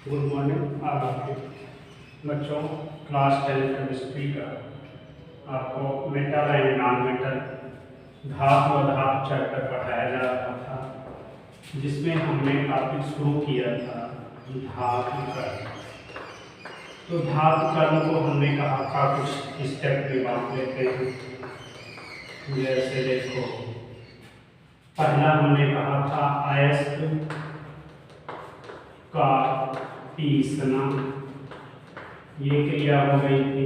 Good morning बच्चों। Class 10 chemistry का आपको मेटल एंड नॉन मेटल धातु व धातु चैप्टर पढ़ाया जा रहा था, जिसमें हमने टॉपिक शुरू किया था धातु कर्म। तो धातु कर्म को हमने कहा था कुछ स्टेप में बांट लेते हैं। जैसे देखो, पहला हमने कहा था अयस्क का पीसना, ये क्रिया हो गई थी।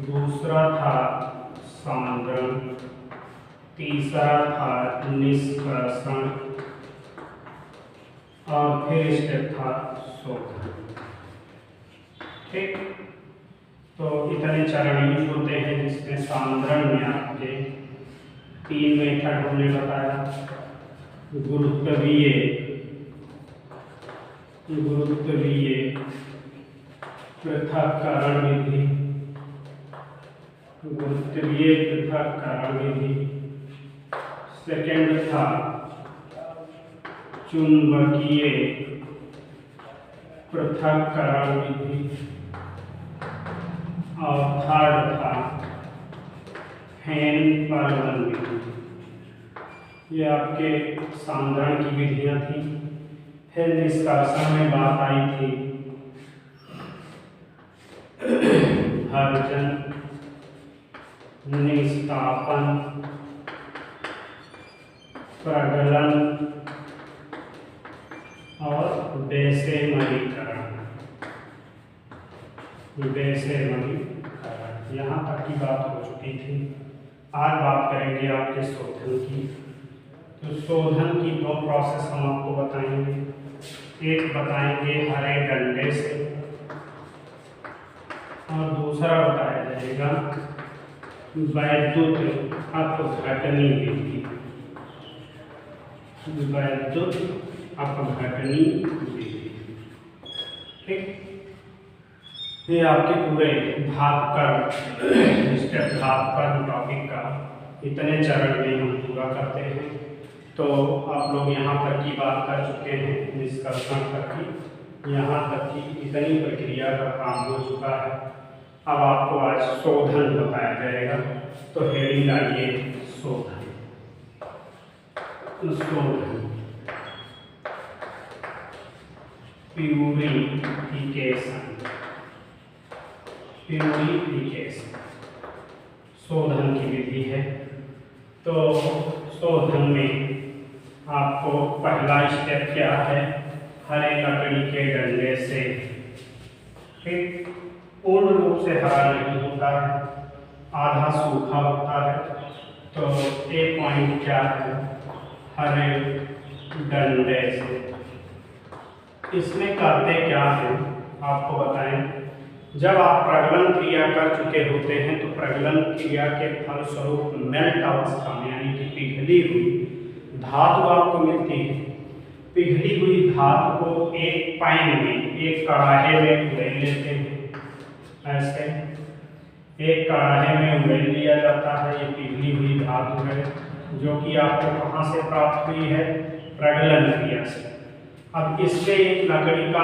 दूसरा था सांद्रण, तीसरा था निष्कर्षण और फिर स्टेप था शोधन। ठीक, तो इतने चरण ही होते हैं, जिसमें सांद्रण में आपके 3 मेथड हमने बताया। गुरुत्वीय पृथक्करण विधि, गुरुत्वीय पृथक्करण विधि। सेकेंड था चुंबकीय पृथक्करण विधि और थर्ड था हेन-पर्लन विधि। ये आपके सांद्रण की विधियां थी। फिर निष्कर्षण में बात आई थी हर्जन, निष्कापन, प्रगलन और बेसेमरीकरण। यहाँ तक की बात हो चुकी थी। आज बात करेंगे आपके शोधन की। तो शोधन की 2 प्रोसेस हम आपको बताएंगे। एक बताएंगे हरे डंडे से और दूसरा बताया जाएगा वैद्युत अपघटनी विधि। वैद्युत अपघटनी विधि। ठीक, ये आपके पूरे धातु कर्म टॉपिक का इतने चरण में हम पूरा करते हैं। तो आप लोग यहाँ तक की बात कर चुके हैं, निष्कर्षण तक की, यहाँ तक की इतनी प्रक्रिया का काम हो चुका है। अब आपको आज शोधन बताया जाएगा। तो हेडिंग आइए शोधन। प्यूरिफिकेशन शोधन की विधि है। तो शोधन में आपको पहला स्टेप क्या है, हरे लकड़ी के डंडे से। ठीक, पूर्ण रूप से हरा नहीं होता है, आधा सूखा होता है। तो एक पॉइंट क्या है, हरे डंडे से। इसमें करते क्या है आपको बताएं। जब आप प्रगलन क्रिया कर चुके होते हैं तो प्रगलन क्रिया के फलस्वरूप मेल्ट अवस्था में, यानी कि पिघली हुई धातु आपको मिलती है। पिघली हुई धातु को एक पैन में, एक कढ़ाई में उड़ेल लेते हैं। ऐसे एक कढ़ाई में उड़ेल लिया जाता है। ये पिघली हुई धातु है, जो कि आपको कहाँ से प्राप्त हुई है, प्रगलन क्रिया से। अब इसमें एक लकड़ी का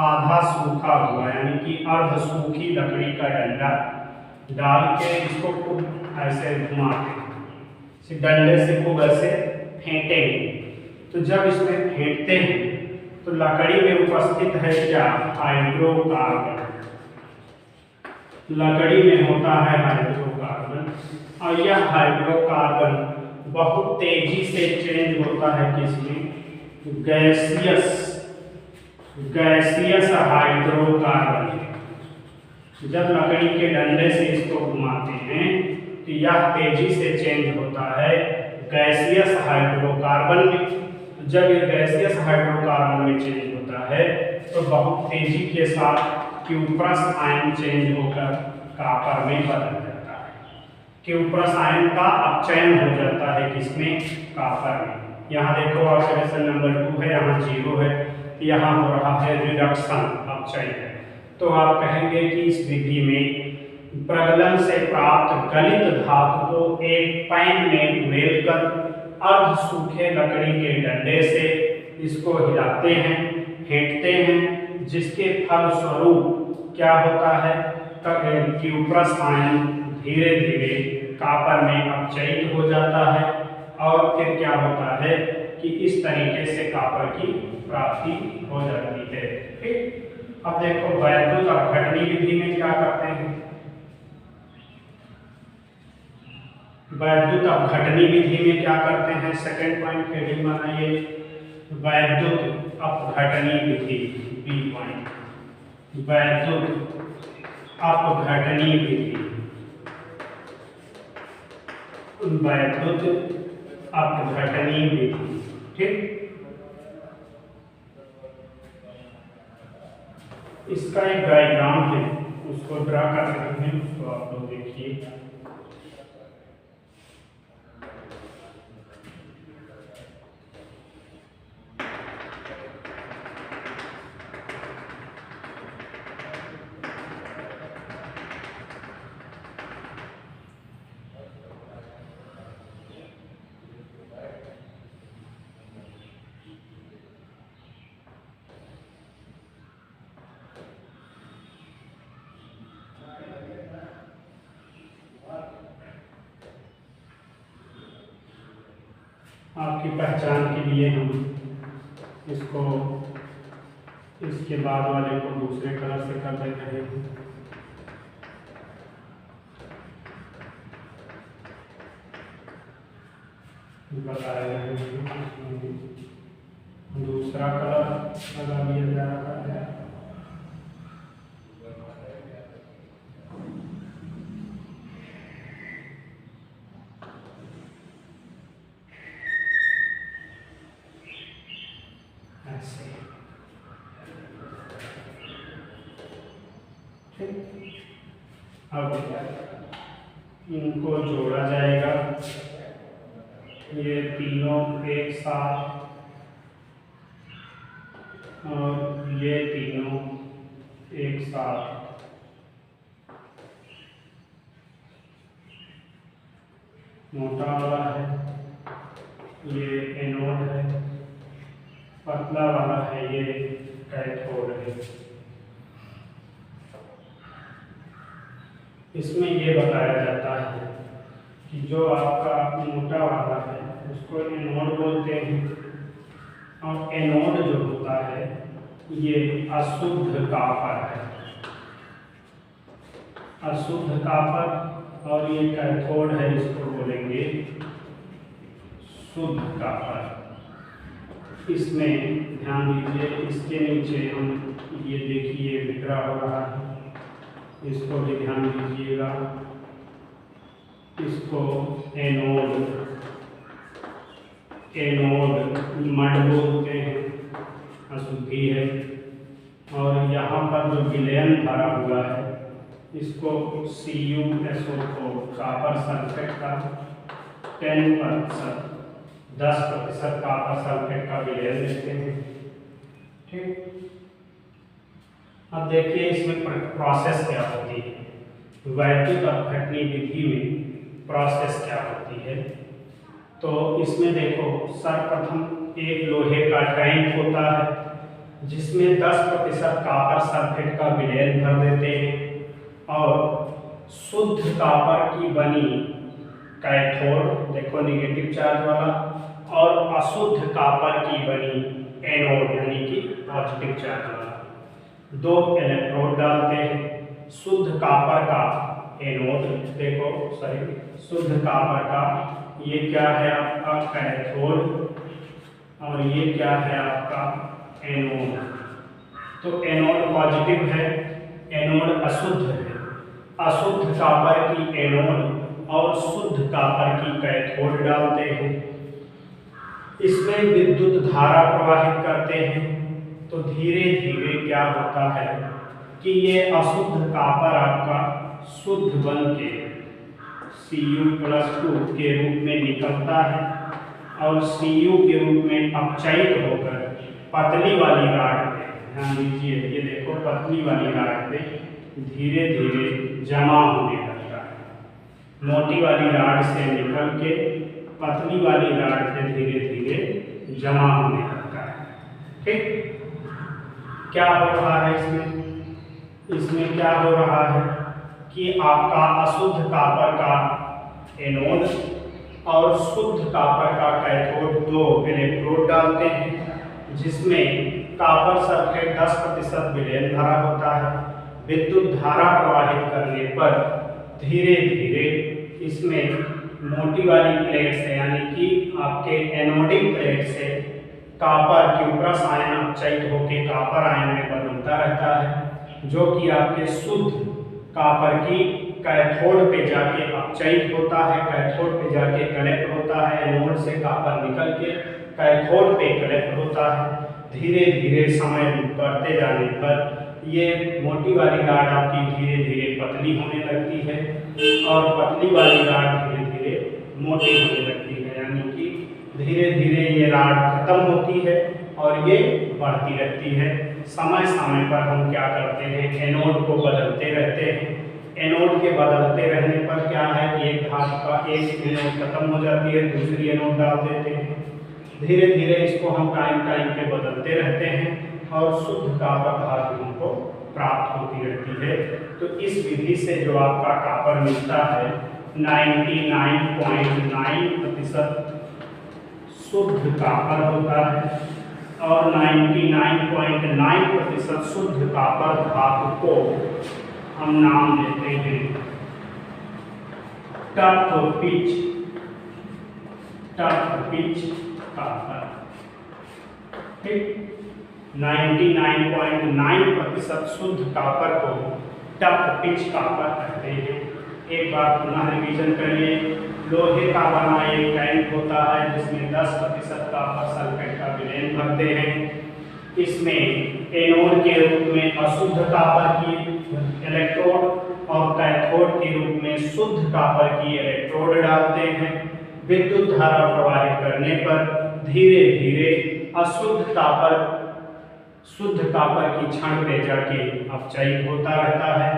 आधा सूखा हुआ, यानी कि अर्ध सूखी लकड़ी का डंडा डाल के इसको खूब ऐसे घुमाते हैं, डंडे से खूब ऐसे फेंटेंगे। तो जब इसमें फेंटते हैं तो लकड़ी में उपस्थित है क्या, हाइड्रोकार्बन। लकड़ी में होता है हाइड्रोकार्बन, और यह हाइड्रोकार्बन बहुत तेजी से चेंज होता है किसमें, गैसियस हाइड्रोकार्बन। जब लकड़ी के डंडे से इसको घुमाते हैं तो यह तेजी से चेंज होता है गैसियस हाइड्रोकार्बन में। जब ये गैसियस हाइड्रोकार्बन में चेंज होता है तो बहुत तेजी के साथ क्यूप्रस आयन चेंज होकर कॉपर में बदल जाता है। क्यूप्रस आयन का अपचयन हो जाता है किसमें, कॉपर में। यहाँ देखो ऑक्सीडेशन नंबर 2 है, यहाँ 0 है, यहाँ हो रहा है रिडक्शन, अपचयन। तो आप कहेंगे कि इस विधि में प्रगलन से प्राप्त गलित धातु को एक पैन में उड़ेलकर अर्ध सूखे लकड़ी के डंडे से इसको हिलाते हैं, फेंटते हैं। जिसके फलस्वरूप क्या होता है, क्यूप्रस आयन धीरे धीरे कॉपर में अपचयित हो जाता है और फिर क्या होता है कि इस तरीके से कॉपर की प्राप्ति हो जाती है। ठीक, अब देखो वैद्युत अपघटनी विधि में क्या करते हैं। वैद्युत अपघटनी विधि में क्या करते हैं, सेकंड पॉइंट हेडिंग बनाइए, वैद्युत अपघटनी विधि, बी पॉइंट, वैद्युत अपघटनी विधि, वैद्युत अपघटनी विधि। ठीक, इसका एक डायग्राम है, उसको ड्रा कर रहे हैं, उसको आप लोग देखिए। आपकी पहचान के लिए हम इसको इसके बाद वाले को दूसरे कलर से कर दे रहे हैं। बताया रहे हैं दूसरा कलर लगा दिया जा रहा है। अब इनको जोड़ा जाएगा, ये तीनों एक साथ और ये तीनों एक साथ, मोटा वाला है, ये एनोड है, पतला वाला है, ये कैथोड है। इसमें ये बताया जाता है कि जो आपका मोटा वाला है उसको एनोड बोलते हैं, और एनोड जो होता है ये अशुद्ध कॉपर है, अशुद्ध कॉपर, और ये कैथोड है, इसको बोलेंगे शुद्ध कॉपर। इसमें ध्यान दीजिए, इसके नीचे हम ये देखिए बिखरा हो रहा है, इसको भी ध्यान दीजिएगा, इसको एनोड, एनोड मड बोलते हैं, अशुद्धि है। और यहाँ पर जो विलयन भरा हुआ है इसको CuSO4, कॉपर सल्फेट का 10% कॉपर सल्फेट का विलयन देते हैं। ठीक, अब देखिए इसमें प्रोसेस क्या होती है, वैद्युत अपघटनी विधि में प्रोसेस क्या होती है। तो इसमें देखो सर्वप्रथम एक लोहे का टैंक होता है जिसमें 10% कॉपर सल्फेट का विलयन भर देते हैं और शुद्ध कॉपर की बनी कैथोड, देखो निगेटिव चार्ज वाला, और अशुद्ध कॉपर की बनी एनोड यानी कि पॉजिटिव चार्ज वाला, 2 इलेक्ट्रोड डालते हैं। शुद्ध कॉपर का एनोड, देखो सॉरी, शुद्ध कॉपर का ये क्या है आपका कैथोड, और ये क्या है आपका एनोड। तो एनोड पॉजिटिव है, एनोड अशुद्ध है, अशुद्ध कॉपर की एनोड और शुद्ध कॉपर की कैथोड डालते हैं। इसमें विद्युत धारा प्रवाहित करते हैं। तो धीरे धीरे क्या होता है कि ये अशुद्ध कॉपर आपका शुद्ध बन के Cu+2 के रूप में निकलता है और Cu के रूप में अपचयित होकर पतली वाली राड पे, ध्यान दीजिए, ये देखो पतली वाली राड पे धीरे धीरे जमा होने लगता है। मोटी वाली राड से निकल के पतली वाली राड पे धीरे धीरे जमा होने लगता है। ठीक, क्या हो रहा है इसमें क्या हो रहा है कि आपका अशुद्ध कॉपर का एनोड और शुद्ध कॉपर का कैथोड दो इलेक्ट्रोड डालते हैं, जिसमें कॉपर सल्फेट 10% विलयन भरा होता है। विद्युत धारा प्रवाहित करने पर धीरे धीरे इसमें मोटी वाली प्लेट से, यानी कि आपके एनोडिक प्लेट से कॉपर क्यूप्रस आयन अपचयित होकर कॉपर आयन में बदलता रहता है, जो कि आपके शुद्ध कॉपर की कैथोड पे जाके अपचयित होता है, कैथोड पे जाके कलेक्ट होता है। एनोड से कॉपर निकल के कैथोड पे कलेक्ट होता है। धीरे धीरे समय बढ़ते जाने पर ये मोटी वाली राड आपकी धीरे धीरे पतली होने लगती है और पतली वाली राड धीरे धीरे मोटी होने लगती है, यानी कि धीरे धीरे ये राड खत्म होती है और ये बढ़ती रहती है। समय समय पर हम क्या करते हैं, एनोड को बदलते रहते हैं। एनोड के बदलते रहने पर क्या है कि एक धातु का एक एनोड खत्म हो जाती है, दूसरी एनोड डाल देते हैं। धीरे धीरे इसको हम टाइम पे बदलते रहते हैं और शुद्ध कॉपर धातु हमको प्राप्त होती रहती है। तो इस विधि से जो आपका कॉपर मिलता है 99.9% शुद्ध कॉपर होता है और 99.9% शुद्ध कॉपर धातु को हम नाम देते हैं टफ पिच कॉपर। ठीक, 99.9% शुद्ध कॉपर को टफ पिच कॉपर कहते हैं। एक बार पुनः रिवीजन करिए। लोहे का बना एक टैंक होता है जिसमें 10% कॉपर सल्फेट का विलयन भरते हैं। इसमें एनोड के रूप में अशुद्ध कॉपर की इलेक्ट्रोड और कैथोड के रूप में शुद्ध कॉपर की इलेक्ट्रोड डालते हैं। विद्युत धारा प्रवाहित करने पर धीरे धीरे अशुद्ध कॉपर शुद्ध कॉपर की क्षण पे जाके अपचयित होता रहता है।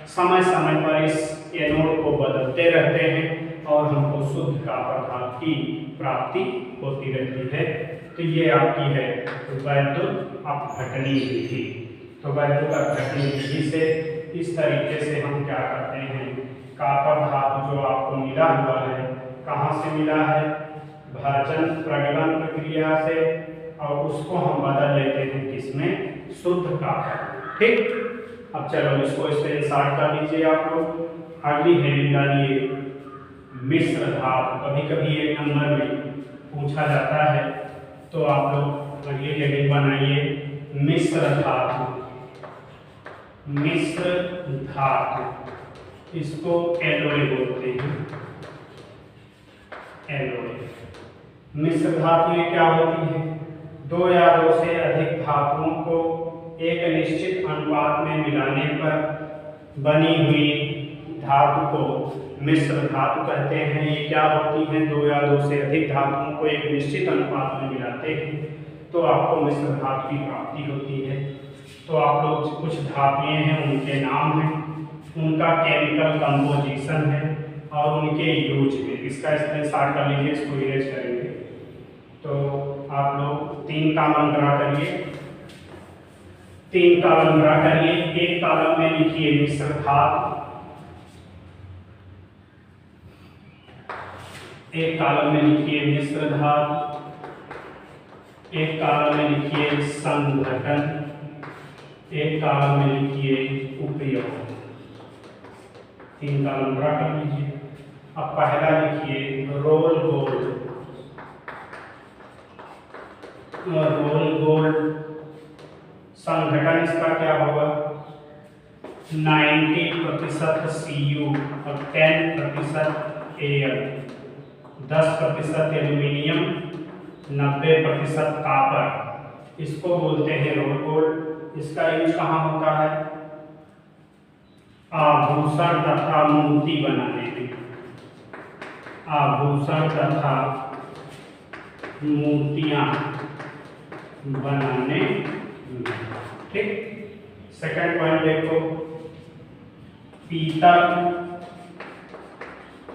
समय समय पर इस एनोड को बदलते रहते हैं और हमको शुद्ध कॉपर धातु की प्राप्ति होती रहती है। तो ये आपकी है वैद्युत अपघटनी विधि। तो वैद्युत अपघटनी विधि से इस तरीके से हम क्या करते हैं, कॉपर धातु जो आपको मिला हुआ है, कहाँ से मिला है, भाजन प्रगलन प्रक्रिया से, और उसको हम बदल लेते हैं किसमें, शुद्ध कॉपर। ठीक, अब चलो इसको स्क्रीनशॉट कर लीजिए आप लोग। अगली हेडिंग डालिए मिश्र धातु। कभी कभी एक नंबर में पूछा जाता है, तो आप लोग अगली हेडिंग बनाइए मिश्र धातु। मिश्र धातु, इसको एलॉय बोलते हैं, एलॉय। मिश्र धातु ये क्या होती है, दो या दो से अधिक धातुओं को एक निश्चित अनुपात में मिलाने पर बनी हुई धातु को मिश्र धातु कहते हैं। ये क्या होती हैं, दो या दो से अधिक धातुओं को एक निश्चित अनुपात में मिलाते हैं तो आपको मिश्र धातु की प्राप्ति होती है। तो आप लोग कुछ धातुएं हैं, उनके नाम हैं, उनका केमिकल कंपोजिशन है और उनके यूज है। इसका स्क्रीनशॉट कर लीजिए, इसको इरेज करेंगे। तो आप लोग 3 कॉलम ड्रा करिए, 3 कॉलम ड्रा करिए। एक कॉलम में लिखिए मिश्र धातु, एक कॉलम में लिखिए मिश्र धातु, एक कॉलम में लिखिए संघटन, एक कॉलम में लिखिए उपयोग। 3 कॉलम ड्रा कर लीजिए। अब पहला लिखिए रोल गोल्ड। रोल गोल्ड संघटन इसका क्या होगा, 90% Cu और 10% Al, 10% एल्यूमिनियम, 90% कॉपर, इसको बोलते हैं रोल गोल्ड। इसका यूज कहाँ होता है, आभूषण तथा मूर्ति बनाने में, आभूषण तथा मूर्तियां बनाने में। ठीक, सेकंड पॉइंट देखो, पीतल।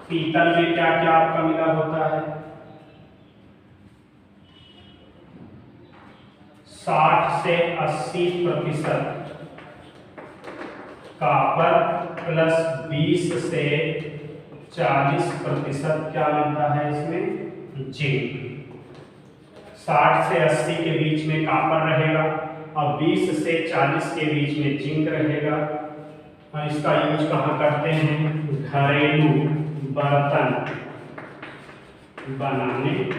पीतल में क्या क्या आपका मिला होता है, 60 से 80% कॉपर प्लस 20 से 40% क्या मिलता है इसमें, जिंक। 60 से 80 के बीच में कॉपर रहेगा और 20 से 40 के बीच में जिंक रहेगा। और इसका यूज कहाँ करते हैं, घरेलू बर्तन बनाने में।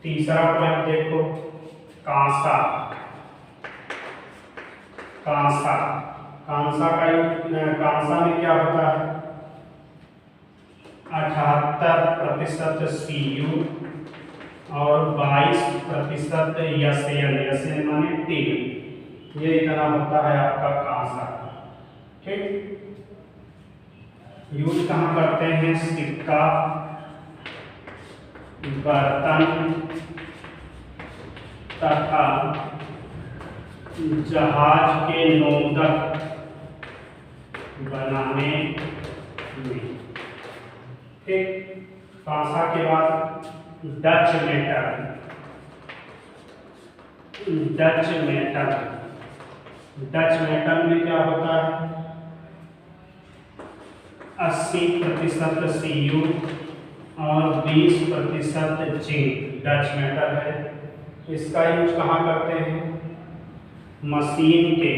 तीसरा पॉइंट देखो, कांसा। कांसा कांसा का यूज, कांसा में क्या होता है, 78% Cu और 22% Sn माने टिन। ये इतना होता है आपका कांसा। ठीक, यूज कहाँ करते हैं, सिक्का, बर्तन तथा जहाज के नोदक बनाने में। ठीक, कांसा के बाद Dutch metal. Dutch metal, Dutch metal में क्या होता है, 80% Cu और 20% जिंक डच मेटल है। इसका यूज कहाँ करते हैं, मशीन के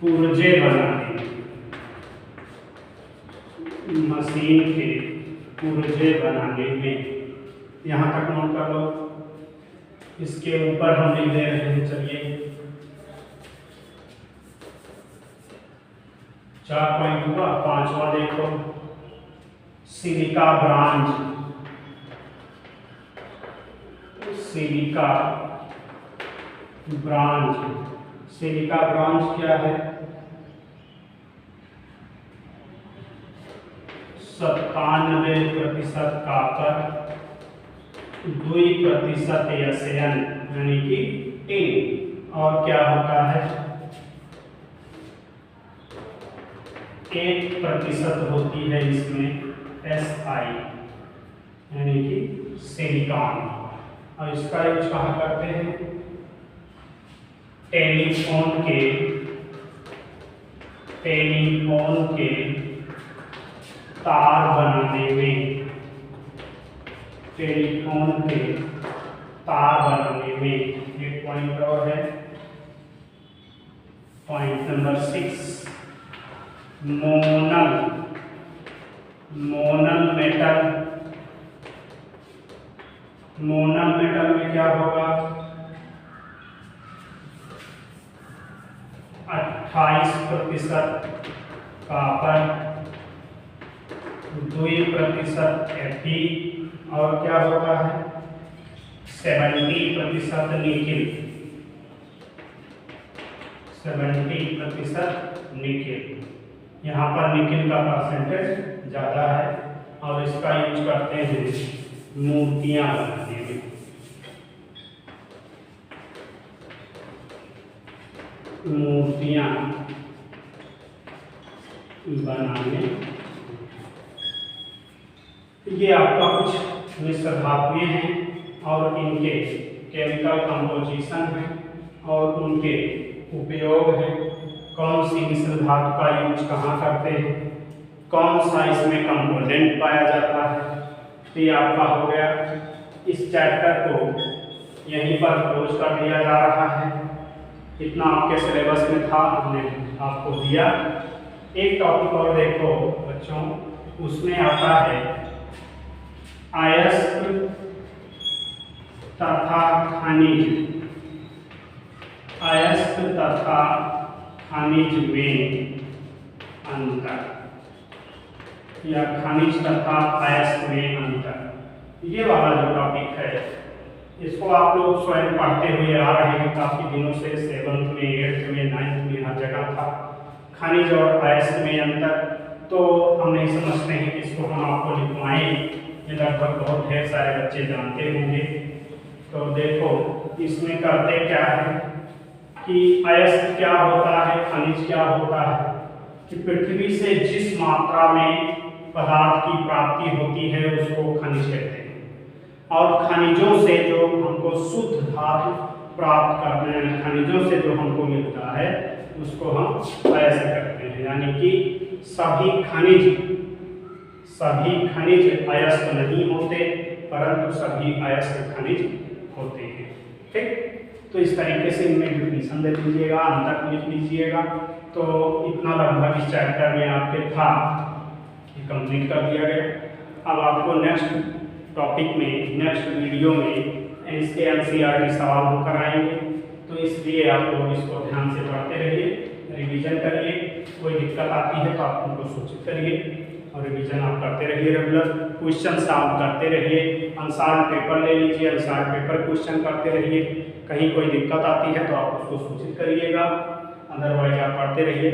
पुर्जे बनाने, मशीन के पुर्जे बनाने में। यहाँ तक नोट कर लो, इसके ऊपर हम लिख दे रहे हैं। चलिए 4 पॉइंट हुआ। 5वां देखो, silica bronze. Silica bronze, silica bronze क्या है, 97% कॉपर, 2% Sn यानी कि टिन, और क्या होता है, 1% होती है इसमें Si यानी कि सिलिकॉन। और इसका यूज कहाँ करते हैं, टेलीफोन के तार बनाने में। टेलीफोन के तार बनाने में। एक पॉइंट और है, point number 6, Monal metal. Monal metal में क्या होगा, 28% कॉपर, 2% Fe और क्या होता है, 70% निकिल। 70% निकिल। यहाँ पर निकिल का परसेंटेज ज़्यादा है और इसका यूज करते हैं मूर्तियाँ बनाने में। मूर्तियाँ बनाने, ये आपका कुछ मिश्र धातुएं हैं और इनके केमिकल कंपोजिशन है और उनके उपयोग है। कौन सी मिश्र धातु का यूज कहाँ करते हैं, कौन सा इसमें कंपोनेंट पाया जाता है। तो ये आपका हो गया। इस चैप्टर को यहीं पर क्लोज कर दिया जा रहा है। इतना आपके सिलेबस में था, हमने आपको दिया। एक टॉपिक और देखो बच्चों, उसमें आता है अयस्क तथा खनिज। अयस्क तथा खनिज में अंतर, या खनिज तथा अयस्क में अंतर, ये वाला जो टॉपिक है इसको आप लोग स्वयं पढ़ते हुए आ रहे हैं काफ़ी दिनों से। 7th में, 8th में, 9th में हर जगह था खनिज और अयस्क में अंतर। तो हम नहीं समझते हैं कि इसको हम आपको लिखवाएं, ये लगभग बहुत ढेर सारे बच्चे जानते होंगे। तो देखो इसमें करते क्या है कि अयस्क क्या होता है, खनिज क्या होता है, कि पृथ्वी से जिस मात्रा में पदार्थ की प्राप्ति होती है उसको खनिज कहते हैं। और खनिजों से जो हमको शुद्ध धातु प्राप्त करते हैं, खनिजों से जो हमको मिलता है उसको हम अयस्क कहते हैं। यानी कि सभी खनिज अयस्क नहीं होते, परंतु सभी अयस्क खनिज होते हैं। ठीक, तो इस तरीके से इनमें डिफिनीशन दे दीजिएगा, अंतर लिख लीजिएगा। तो इतना लगभग इस चैप्टर में आपके था, ये कंप्लीट कर दिया गया। अब आपको नेक्स्ट टॉपिक में, नेक्स्ट वीडियो में इसके एनसीईआरटी सवाल होकर आएंगे, तो इसलिए आप लोग इसको ध्यान से पढ़ते रहिए, रिवीजन करिए। कोई दिक्कत आती है तो आप उनको सूचित करिए और रिवीजन आप करते रहिए। रेगुलर क्वेश्चन सॉल्व करते रहिए, आंसर पेपर ले लीजिए, आंसर पेपर क्वेश्चन करते रहिए। कहीं कोई दिक्कत आती है तो आप उसको सूचित करिएगा, अदरवाइज आप पढ़ते रहिए।